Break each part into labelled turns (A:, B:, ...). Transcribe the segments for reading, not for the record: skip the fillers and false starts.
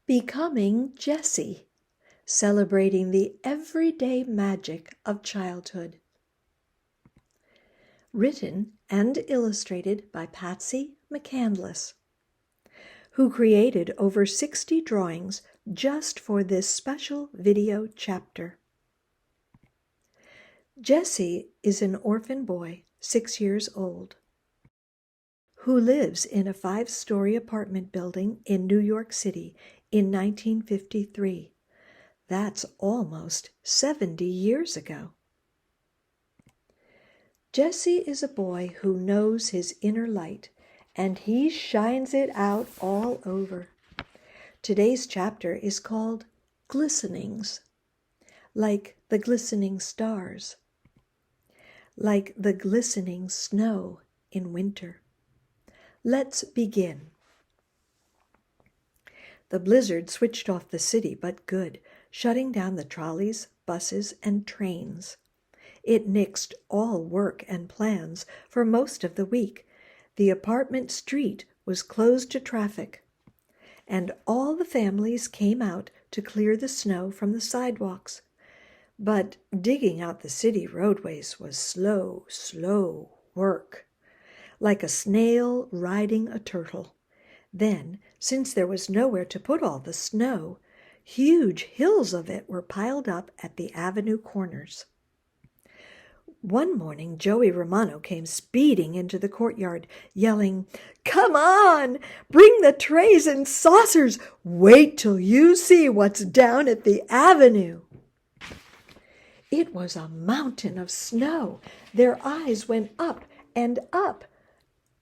A: Becoming Jesse, celebrating the everyday magic of childhood. Written and illustrated by Patsy McCandless, who created over 60 drawings just for this special video chapter. Jesse is an orphan boy, 6 years old, who lives in a 5-story apartment building in New York City in 1953. That's almost 70 years ago. Jesse is a boy who knows his inner light, and he shines it out all over. Today's chapter is called Glistenings, like the glistening stars, like the glistening snow in winter. Let's begin. The blizzard switched off the city, but good, shutting down the trolleys, buses, and trains. It nixed all work and plans for most of the week. The apartment street was closed to traffic, and all the families came out to clear the snow from the sidewalks. But digging out the city roadways was slow work, like a snail riding a turtle. Then, since there was nowhere to put all the snow, huge hills of it were piled up at the avenue corners. One morning, Joey Romano came speeding into the courtyard, yelling, "Come on! Bring the trays and saucers! Wait till you see what's down at the avenue!" It was a mountain of snow. Their eyes went up and up,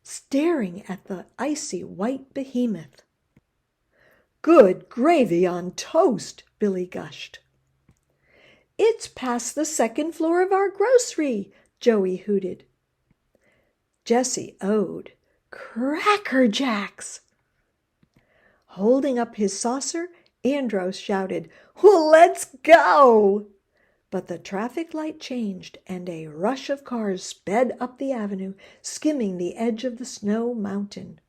A: staring at the icy white behemoth. "Good gravy on toast," Billy gushed. "It's past the second floor of our grocery," Joey hooted. Jesse owed. "Cracker Jacks!" Holding up his saucer, Andros shouted, "Well, let's go!" But the traffic light changed, and a rush of cars sped up the avenue, skimming the edge of the snow mountain.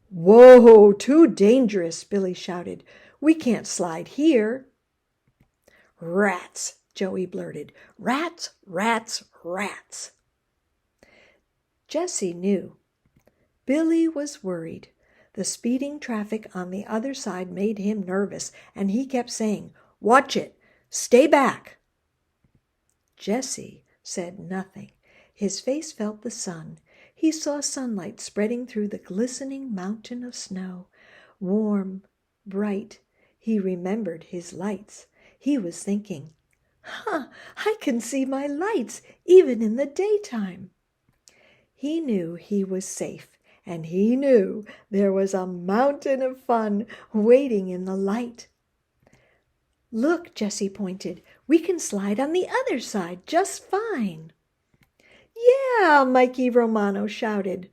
A: "Whoa, too dangerous," Billy shouted. "We can't slide here." "Rats," Joey blurted. "Rats, rats, rats." Jesse knew. Billy was worried. The speeding traffic on the other side made him nervous, and he kept saying, "Watch it! Stay back!" Jesse said nothing. His face felt the sun. He saw sunlight spreading through the glistening mountain of snow. Warm, bright. He remembered his lights. He was thinking, I can see my lights even in the daytime. He knew he was safe, and he knew there was a mountain of fun waiting in the light. "Look," Jesse pointed, "we can slide on the other side just fine." "Yeah," Mikey Romano shouted.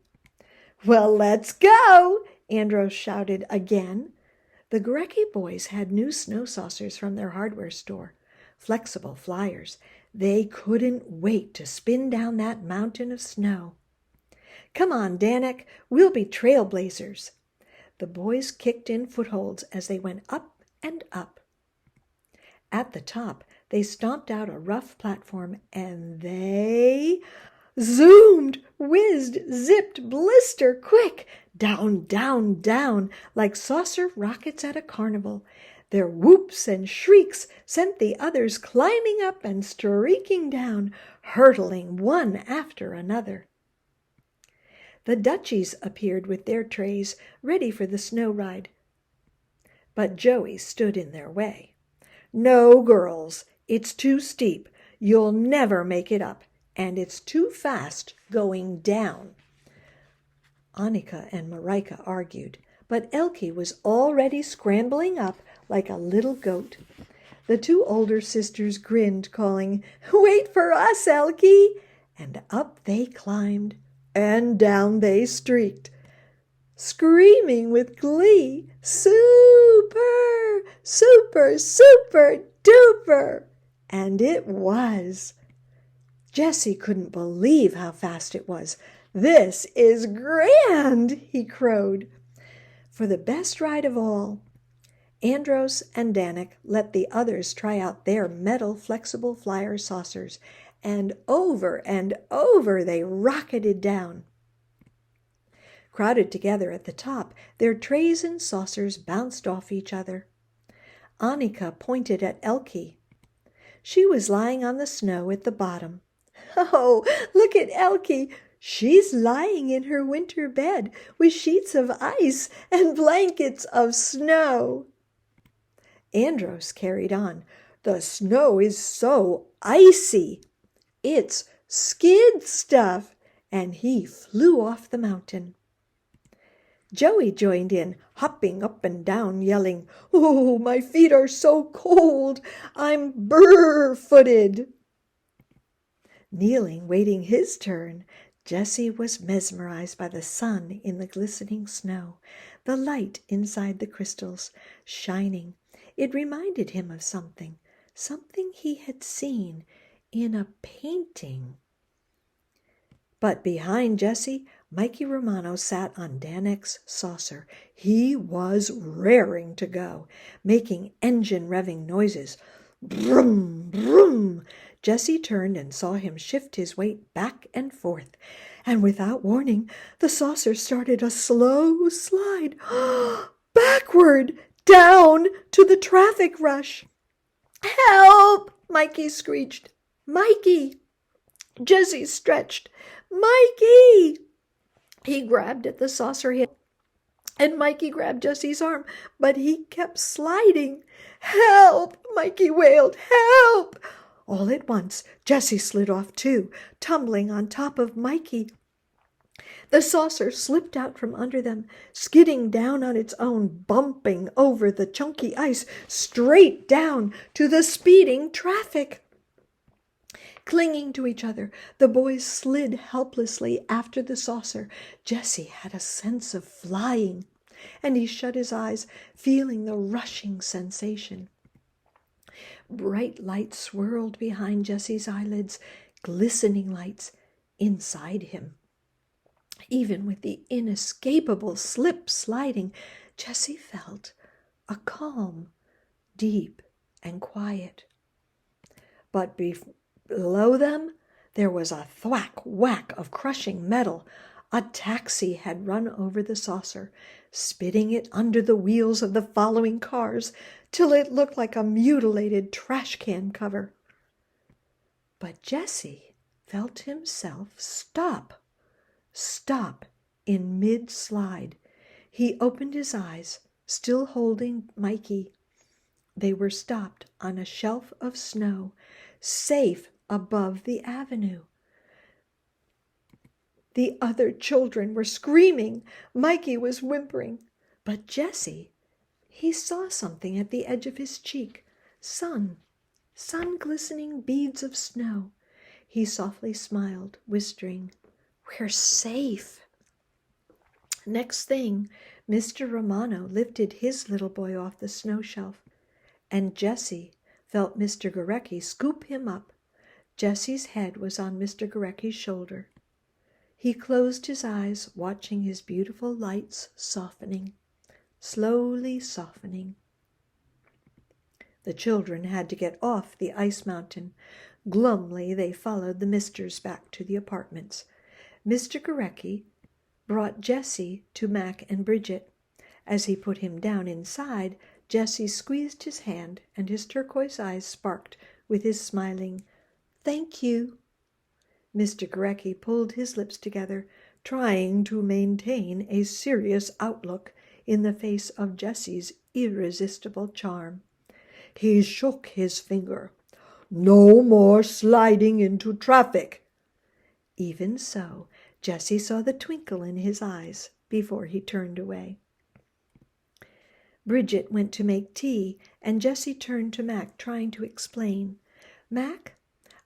A: "Well, let's go," Andros shouted again. The Gurecki boys had new snow saucers from their hardware store, flexible flyers. They couldn't wait to spin down that mountain of snow. "Come on, Danik, we'll be trailblazers." The boys kicked in footholds as they went up and up. At the top, they stomped out a rough platform, and they zoomed, whizzed, zipped, blister quick, down, down, down, like saucer rockets at a carnival. Their whoops and shrieks sent the others climbing up and streaking down, hurtling one after another. The Dutchies appeared with their trays, ready for the snow ride. But Joey stood in their way. "No, girls, it's too steep. You'll never make it up, and it's too fast going down." Annika and Marika argued, but Elke was already scrambling up like a little goat. The two older sisters grinned, calling, "Wait for us, Elke!" And up they climbed, and down they streaked, screaming with glee, "Super! Super! Super duper!" And it was. Jesse couldn't believe how fast it was. "This is grand!" he crowed. For the best ride of all, Andros and Danik let the others try out their metal flexible flyer saucers, and over they rocketed down. Crowded together at the top, their trays and saucers bounced off each other. Annika pointed at Elke. She was lying on the snow at the bottom. "Oh, look at Elke! She's lying in her winter bed with sheets of ice and blankets of snow." Andros carried on. "The snow is so icy. It's skid stuff," and he flew off the mountain. Joey joined in, hopping up and down, yelling, "Oh, my feet are so cold. I'm burr-footed." Kneeling, waiting his turn, Jesse was mesmerized by the sun in the glistening snow, the light inside the crystals, shining. It reminded him of something he had seen in a painting. But behind Jesse, Mikey Romano sat on Danik's saucer. He was raring to go, making engine-revving noises. Brum, brum. Jesse turned and saw him shift his weight back and forth, and without warning, the saucer started a slow slide backward, down to the traffic rush. "Help!" Mikey screeched. "Mikey!" Jesse stretched. "Mikey!" He grabbed at the saucer handle, and Mikey grabbed Jesse's arm, but he kept sliding. "Help!" Mikey wailed. "Help!" All at once, Jesse slid off too, tumbling on top of Mikey. The saucer slipped out from under them, skidding down on its own, bumping over the chunky ice, straight down to the speeding traffic. Clinging to each other, the boys slid helplessly after the saucer. Jesse had a sense of flying, and he shut his eyes, feeling the rushing sensation. Bright lights swirled behind Jesse's eyelids, glistening lights inside him. Even with the inescapable slip-sliding, Jesse felt a calm, deep and quiet. But below them, there was a thwack-whack of crushing metal. A taxi had run over the saucer, spitting it under the wheels of the following cars till it looked like a mutilated trash can cover. But Jesse felt himself stop in mid-slide. He opened his eyes, still holding Mikey. They were stopped on a shelf of snow, safe above the avenue. The other children were screaming. Mikey was whimpering. But Jesse, he saw something at the edge of his cheek. Sun-glistening beads of snow. He softly smiled, whispering, "We're safe." Next thing, Mr. Romano lifted his little boy off the snow shelf, and Jesse felt Mr. Gurecki scoop him up. Jesse's head was on Mr. Gurecki's shoulder. He closed his eyes, watching his beautiful lights softening, slowly softening. The children had to get off the ice mountain. Glumly they followed the misters back to the apartments. Mr. Gurecki brought Jesse to Mac and Bridget. As he put him down inside, Jesse squeezed his hand, and his turquoise eyes sparkled with his smiling, "Thank you." Mr. Gurecki pulled his lips together, trying to maintain a serious outlook in the face of Jesse's irresistible charm. He shook his finger. "No more sliding into traffic." Even so, Jesse saw the twinkle in his eyes before he turned away. Bridget went to make tea, and Jesse turned to Mac, trying to explain. "Mac,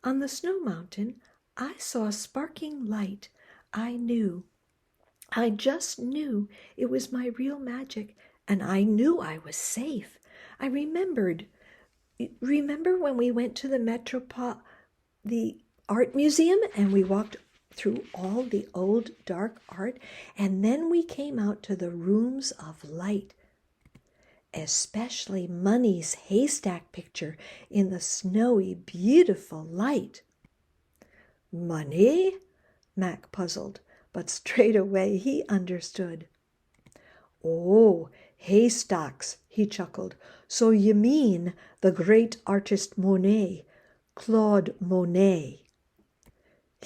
A: on the snow mountain, I saw a sparking light. I just knew it was my real magic, and I knew I was safe. I remember when we went to the art museum, and we walked through all the old dark art, and then we came out to the rooms of light. especially Money's haystack picture in the snowy, beautiful light. Money? Mac puzzled, but straight away he understood. Oh, haystacks, he chuckled. So you mean the great artist Monet, Claude Monet.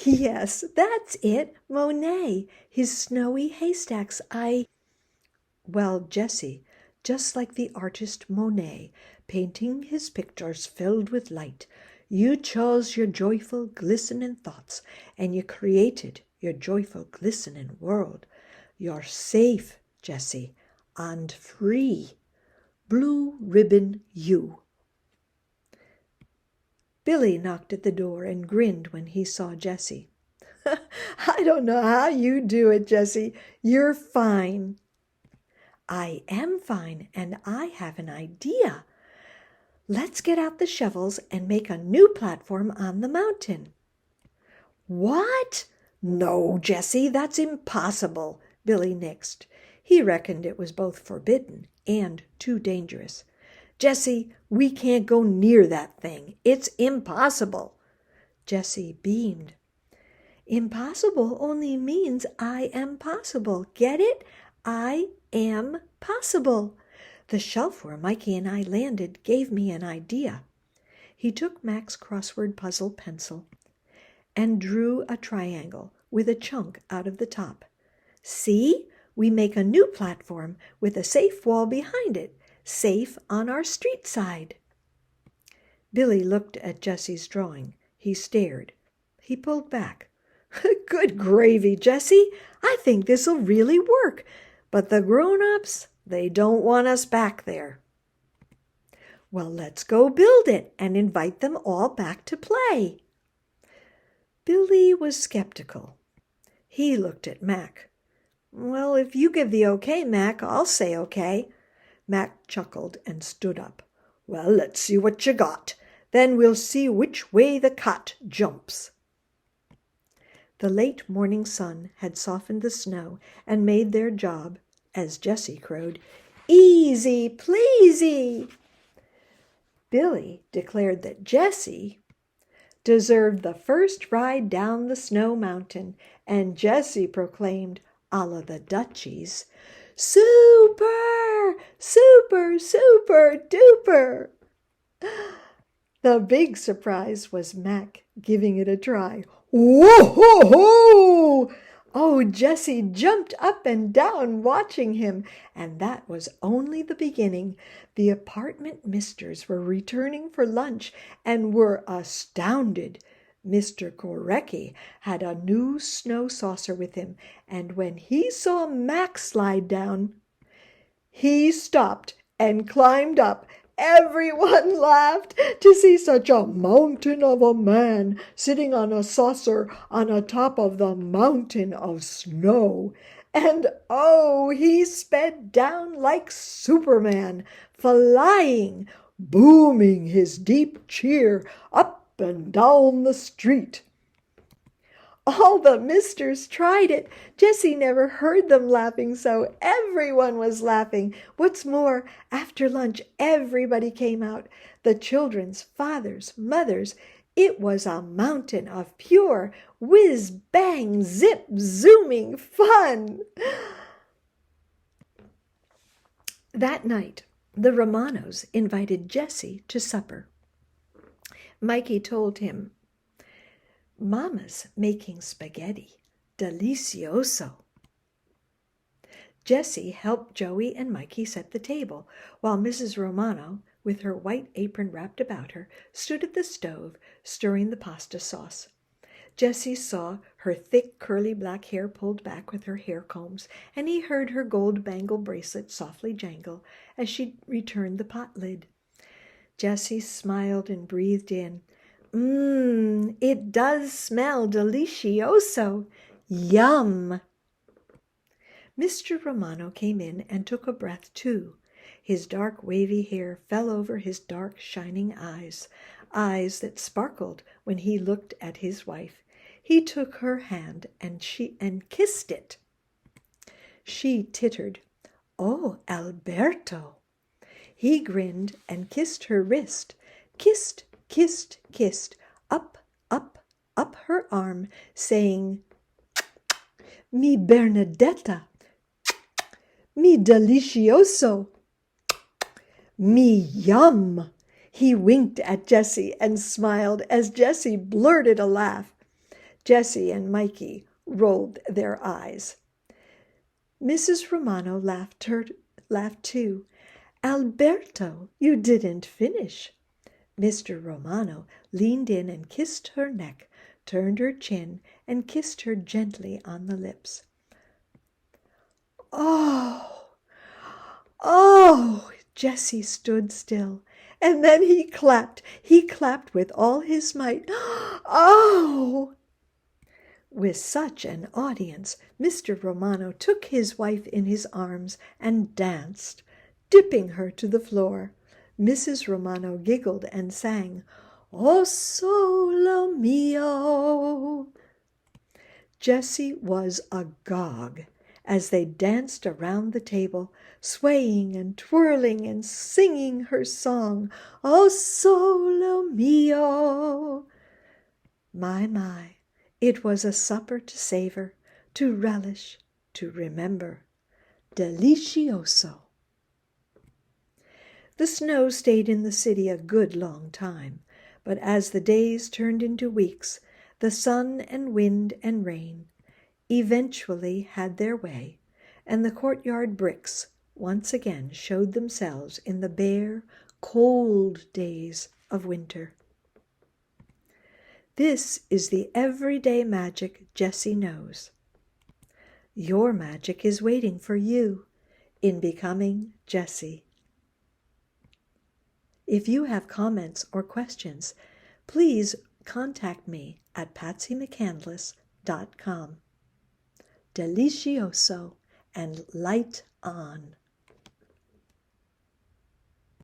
A: Yes, that's it, Monet, his snowy haystacks. Well, Jessie, just like the artist Monet, painting his pictures filled with light, you chose your joyful, glistening thoughts, and you created your joyful, glistening world. You're safe, Jessie, and free. Blue ribbon you. Billy knocked at the door and grinned when he saw Jessie. I don't know how you do it, Jessie. You're fine. I am fine, and I have an idea. Let's get out the shovels and make a new platform on the mountain. What? No, Jessie, that's impossible, Billy nixed. He reckoned it was both forbidden and too dangerous. Jessie, we can't go near that thing. It's impossible. Jessie beamed. Impossible only means I am possible. Get it? I am possible. The shelf where Mikey and I landed gave me an idea. He took Mac's crossword puzzle pencil and drew a triangle with a chunk out of the top. See? We make a new platform with a safe wall behind it, safe on our street side. Billy looked at Jessie's drawing. He stared. He pulled back. Good gravy, Jessie. I think this'll really work. But the grown-ups, they don't want us back there. Well, let's go build it and invite them all back to play. Billy was skeptical. He looked at Mac. Well, if you give the okay, Mac, I'll say okay. Mac chuckled and stood up. Well, let's see what you got. Then we'll see which way the cat jumps. The late morning sun had softened the snow and made their job, as Jessie crowed, easy pleasy. Billy declared that Jessie deserved the first ride down the snow mountain, and Jessie proclaimed, a la the Duchies, super, super, super duper. The big surprise was Mac giving it a try. Whoa-ho-ho! Oh, Jessie jumped up and down watching him, and that was only the beginning. The apartment misters were returning for lunch and were astounded. Mr. Gorecki had a new snow saucer with him, and when he saw Mac slide down, he stopped and climbed up. Everyone laughed to see such a mountain of a man sitting on a saucer on the top of the mountain of snow. And oh, he sped down like Superman, flying, booming his deep cheer up and down the street. All the misters tried it. Jessie never heard them laughing so. Everyone was laughing. What's more, after lunch, everybody came out. The children's fathers, mothers. It was a mountain of pure whiz-bang, zip-zooming fun. That night, the Romanos invited Jessie to supper. Mikey told him, Mama's making spaghetti. Delicioso. Jessie helped Joey and Mikey set the table, while Mrs. Romano, with her white apron wrapped about her, stood at the stove, stirring the pasta sauce. Jessie saw her thick, curly black hair pulled back with her hair combs, and he heard her gold bangle bracelet softly jangle as she returned the pot lid. Jessie smiled and breathed in. It does smell delicioso. Yum! Mr. Romano came in and took a breath too. His dark wavy hair fell over his dark shining eyes, eyes that sparkled when he looked at his wife. He took her hand and kissed it. She tittered. Oh, Alberto! He grinned and kissed her wrist, kissed, kissed, kissed, up, up, up her arm, saying, "Mi Bernadetta, mi delicioso, mi yum." He winked at Jessie and smiled as Jessie blurted a laugh. Jessie and Mikey rolled their eyes. Mrs. Romano laughed too. "Alberto, you didn't finish." Mr. Romano leaned in and kissed her neck, turned her chin, and kissed her gently on the lips. "Oh, oh!" Jessie stood still, and then he clapped with all his might. "Oh!" With such an audience, Mr. Romano took his wife in his arms and danced, dipping her to the floor. Mrs. Romano giggled and sang, "O solo mio." Jessie was agog as they danced around the table, swaying and twirling and singing her song, "O solo mio." My, it was a supper to savor, to relish, to remember. Delicioso. The snow stayed in the city a good long time, but as the days turned into weeks, the sun and wind and rain eventually had their way, and the courtyard bricks once again showed themselves in the bare, cold days of winter. This is the everyday magic Jessie knows. Your magic is waiting for you in Becoming Jessie. If you have comments or questions, please contact me at patsymccandless.com. Delicioso and light on.